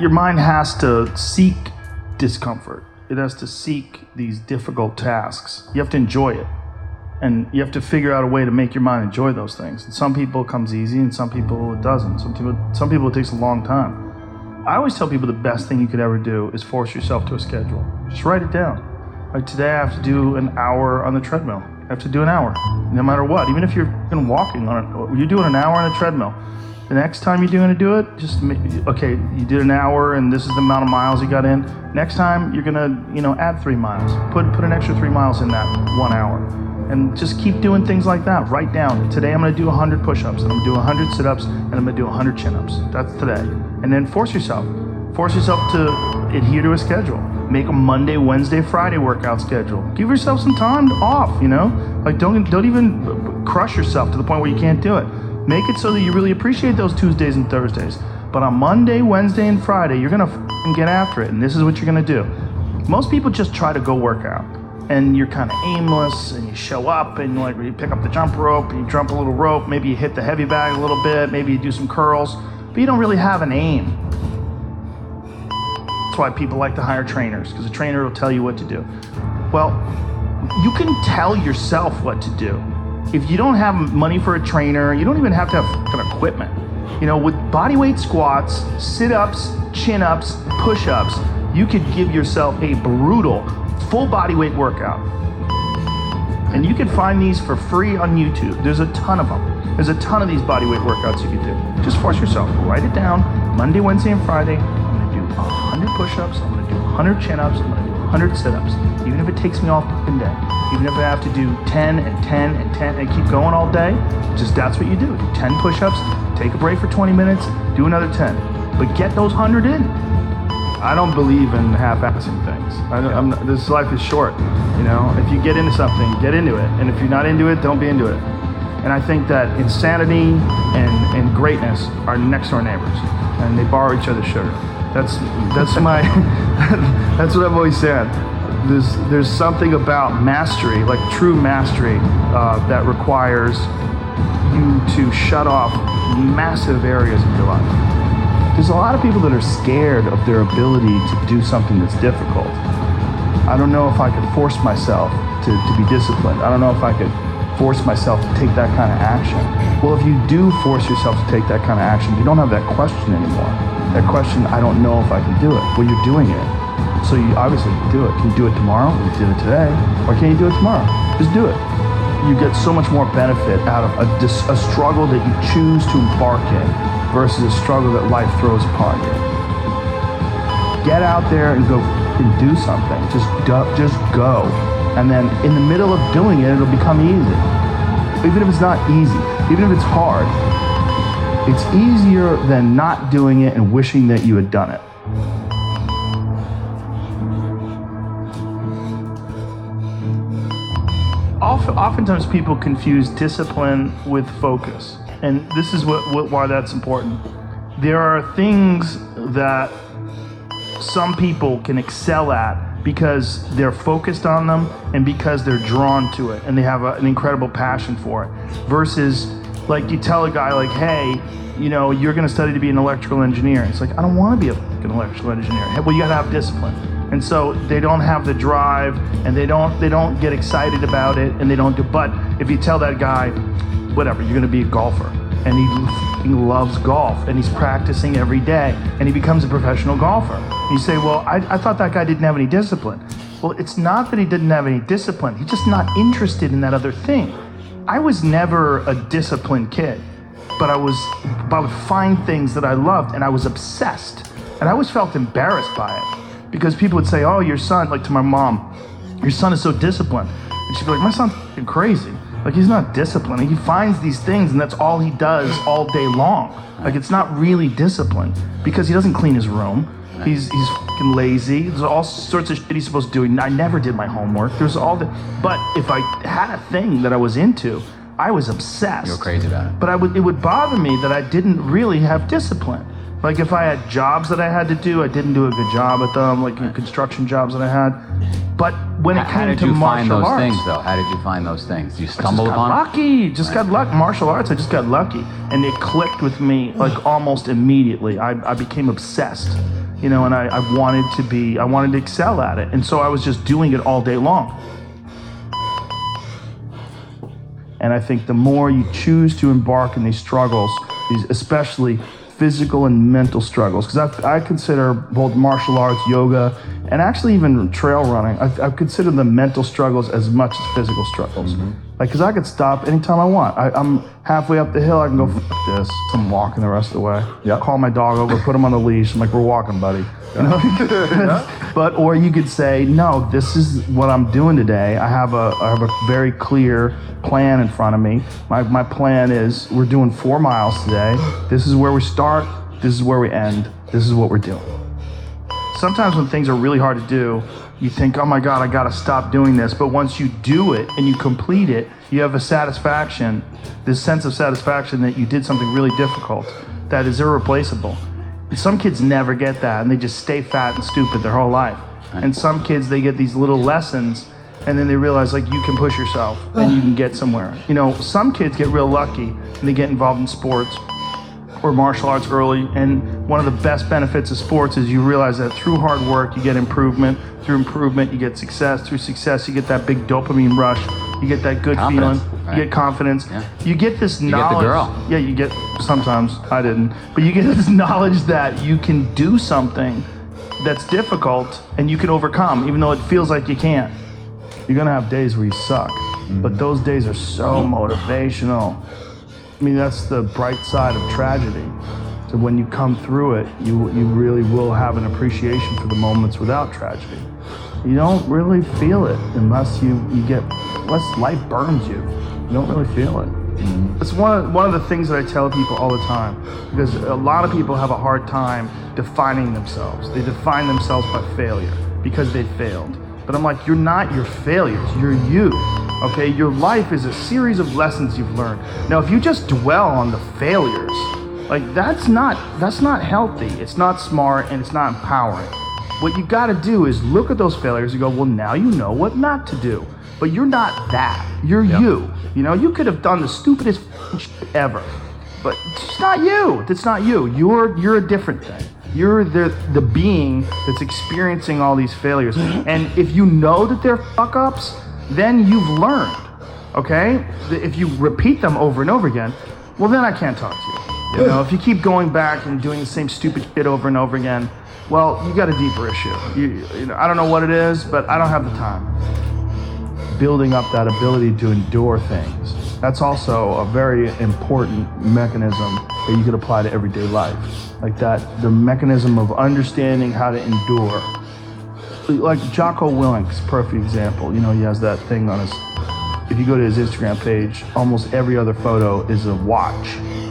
your mind has to seek discomfort. It has to seek these difficult tasks. You have to enjoy it. And you have to figure out a way to make your mind enjoy those things. And some people it comes easy and some people it doesn't. Some people it takes a long time. I always tell people the best thing you could ever do is force yourself to a schedule. Just write it down. Like today I have to do an hour on the treadmill. I have to do an hour, no matter what. Even if you're walking on it, you're doing an hour on a treadmill. The next time you're going to do it, just okay. You did an hour, and this is the amount of miles you got in. Next time, you're gonna, add 3 miles. Put an extra 3 miles in that 1 hour, and just keep doing things like that. Write down. Today, I'm gonna do 100 push-ups, and I'm gonna do 100 sit-ups, and I'm gonna do 100 chin-ups. That's today. And then force yourself. Force yourself to adhere to a schedule. Make a Monday, Wednesday, Friday workout schedule. Give yourself some time off. Like don't even crush yourself to the point where you can't do it. Make it so that you really appreciate those Tuesdays and Thursdays. But on Monday, Wednesday, and Friday, you're gonna get after it, and this is what you're gonna do. Most people just try to go work out, and you're kind of aimless, and you show up, and you pick up the jump rope, and you jump a little rope, maybe you hit the heavy bag a little bit, maybe you do some curls, but you don't really have an aim. That's why people like to hire trainers, because a trainer will tell you what to do. Well, you can tell yourself what to do. If you don't have money for a trainer, you don't even have to have fucking equipment. With bodyweight squats, sit-ups, chin-ups, push-ups, you could give yourself a brutal full bodyweight workout. And you can find these for free on YouTube. There's a ton of them. There's a ton of these bodyweight workouts you can do. Just force yourself. Write it down. Monday, Wednesday, and Friday, I'm gonna do 100 push-ups, I'm gonna do 100 chin-ups, I'm gonna do 100 sit-ups. Even if it takes me all fucking day. Even if I have to do 10 and 10 and 10 and keep going all day, that's what you do. Do 10 push-ups, take a break for 20 minutes, do another 10. But get those 100 in. I don't believe in half-assing things. This life is short. If you get into something, get into it. And if you're not into it, don't be into it. And I think that insanity and greatness are next door neighbors, and they borrow each other's sugar. That's my, that's what I've always said. There's something about mastery, like true mastery, that requires you to shut off massive areas of your life. There's a lot of people that are scared of their ability to do something that's difficult. I don't know if I could force myself to be disciplined. I don't know if I could force myself to take that kind of action. Well, if you do force yourself to take that kind of action, you don't have that question anymore. That question, I don't know if I can do it. Well, you're doing it. So you obviously can do it. Can you do it tomorrow? You do it today. Or can you do it tomorrow? Just do it. You get so much more benefit out of a struggle that you choose to embark in versus a struggle that life throws upon you. Get out there and go and do something. Just go. And then in the middle of doing it, it'll become easy. Even if it's not easy, even if it's hard, it's easier than not doing it and wishing that you had done it. Oftentimes people confuse discipline with focus, and this is why that's important. There are things that some people can excel at because they're focused on them and because they're drawn to it and they have an incredible passion for it, versus like you tell a guy like, hey, you're going to study to be an electrical engineer. It's like, I don't want to be an electrical engineer. Well, you got to have discipline. And so they don't have the drive, and they don't get excited about it, and they don't do. But if you tell that guy, whatever, you're going to be a golfer, and he loves golf, and he's practicing every day, and he becomes a professional golfer. And you say, well, I thought that guy didn't have any discipline. Well, it's not that he didn't have any discipline. He's just not interested in that other thing. I was never a disciplined kid, but I would find things that I loved, and I was obsessed, and I always felt embarrassed by it. Because people would say, oh, your son, like to my mom, your son is so disciplined. And she'd be like, my son's fucking crazy. Like, he's not disciplined. He finds these things and that's all he does all day long. Like, it's not really discipline because he doesn't clean his room. He's fucking lazy. There's all sorts of shit he's supposed to do. I never did my homework. There's all the, but if I had a thing that I was into, I was obsessed. You were crazy about it. But it would bother me that I didn't really have discipline. Like if I had jobs that I had to do, I didn't do a good job at them, like construction jobs that I had. But when it came to martial arts... How did you find those things, though? How did you find those things? You stumbled upon lucky. Just got lucky. Martial arts, I just got lucky. And it clicked with me like almost immediately. I became obsessed. you know, and I wanted to excel at it. And so I was just doing it all day long. And I think the more you choose to embark in these struggles, these especially physical and mental struggles, because I consider both martial arts, yoga, and actually even trail running, I consider the mental struggles as much as physical struggles. Like, because I could stop anytime I want. I'm halfway up the hill, I can go, fuck this. I'm walking the rest of the way. Call my dog over, put him on the leash. I'm like, we're walking, buddy. You know? Or you could say, no, this is what I'm doing today. I have a very clear plan in front of me. My plan is we're doing 4 miles today. This is where we start. This is where we end. This is what we're doing. Sometimes when things are really hard to do, you think, oh my God, I gotta stop doing this. But once you do it and you complete it, you have a satisfaction, this sense of satisfaction that you did something really difficult that is irreplaceable. Some kids never get that and they just stay fat and stupid their whole life. And some kids, they get these little lessons and then they realize like you can push yourself and you can get somewhere. You know, some kids get real lucky and they get involved in sports or martial arts early, and one of the best benefits of sports is you realize that through hard work you get improvement, through improvement you get success, through success you get that big dopamine rush, you get that good Confidence, feeling, right. you get confidence, you get this knowledge. You get the girl. Yeah, you get, sometimes, I didn't, but you get this knowledge that you can do something that's difficult and you can overcome, even though it feels like you can't. You're gonna have days where you suck, but those days are so motivational. I mean, that's the bright side of tragedy. So when you come through it, you really will have an appreciation for the moments without tragedy. You don't really feel it unless unless life burns you. You don't really feel it. It's one of the things that I tell people all the time, because a lot of people have a hard time defining themselves. They define themselves by failure because they failed. But I'm like, you're not your failures, you're you. Okay, your life is a series of lessons you've learned. Now, if you just dwell on the failures, like that's not healthy. It's not smart and it's not empowering. What you got to do is look at those failures and go, well, now you know what not to do. But you're not that. You're you. You know, you could have done the stupidest shit ever, but it's not you. That's not you. You're a different thing. You're the being that's experiencing all these failures. And if you know that they're fuck-ups, then you've learned, okay? If you repeat them over and over again, well, then I can't talk to you. You know, if you keep going back and doing the same stupid shit over and over again, well, you got a deeper issue. You know, I don't know what it is, but I don't have the time. Building up that ability to endure things, that's also a very important mechanism that you could apply to everyday life. Like that, the mechanism of understanding how to endure. Like Jocko Willink's perfect example. You know, he has that thing on his, if you go to his Instagram page, almost every other photo is a watch.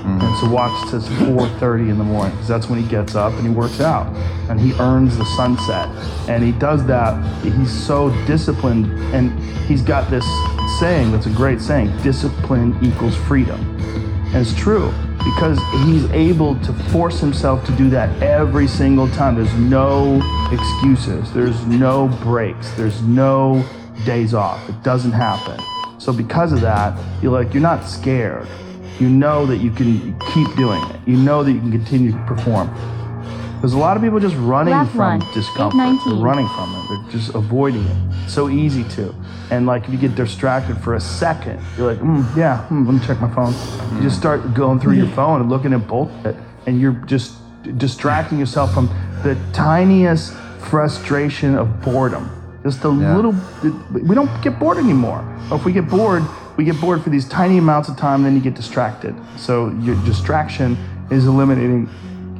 And it's a watch that says 4:30 in the morning, because that's when he gets up and he works out. And he earns the sunset. And he does that, he's so disciplined, and he's got this saying that's a great saying, discipline equals freedom. And it's true, because he's able to force himself to do that every single time. There's no excuses, there's no breaks, there's no days off. It doesn't happen. So because of that, you're not scared. You know that you can keep doing it. You know that you can continue to perform. There's a lot of people just running from discomfort. They're running from it. They're just avoiding it. It's so easy to. And like if you get distracted for a second, you're like, let me check my phone. You just start going through your phone and looking at bullshit, and you're just distracting yourself from the tiniest frustration of boredom. Just a little, we don't get bored anymore. Or if we get bored for these tiny amounts of time, then you get distracted. So your distraction is eliminating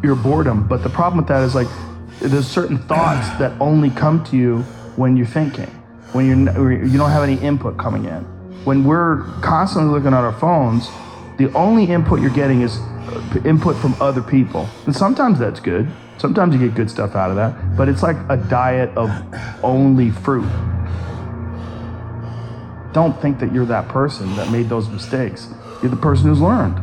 your boredom. But the problem with that is like, there's certain thoughts that only come to you when you're thinking, when you don't have any input coming in. When we're constantly looking at our phones, the only input you're getting is input from other people. And sometimes that's good. Sometimes you get good stuff out of that, but it's like a diet of only fruit. Don't think that you're that person that made those mistakes. You're the person who's learned,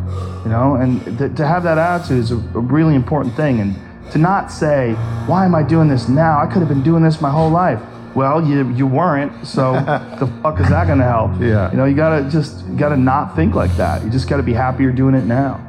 you know, and to have that attitude is a really important thing. And to not say, why am I doing this now? I could have been doing this my whole life. Well, you weren't, so the fuck is that gonna help? Yeah. You know, you gotta not think like that. You just gotta be happy you're doing it now.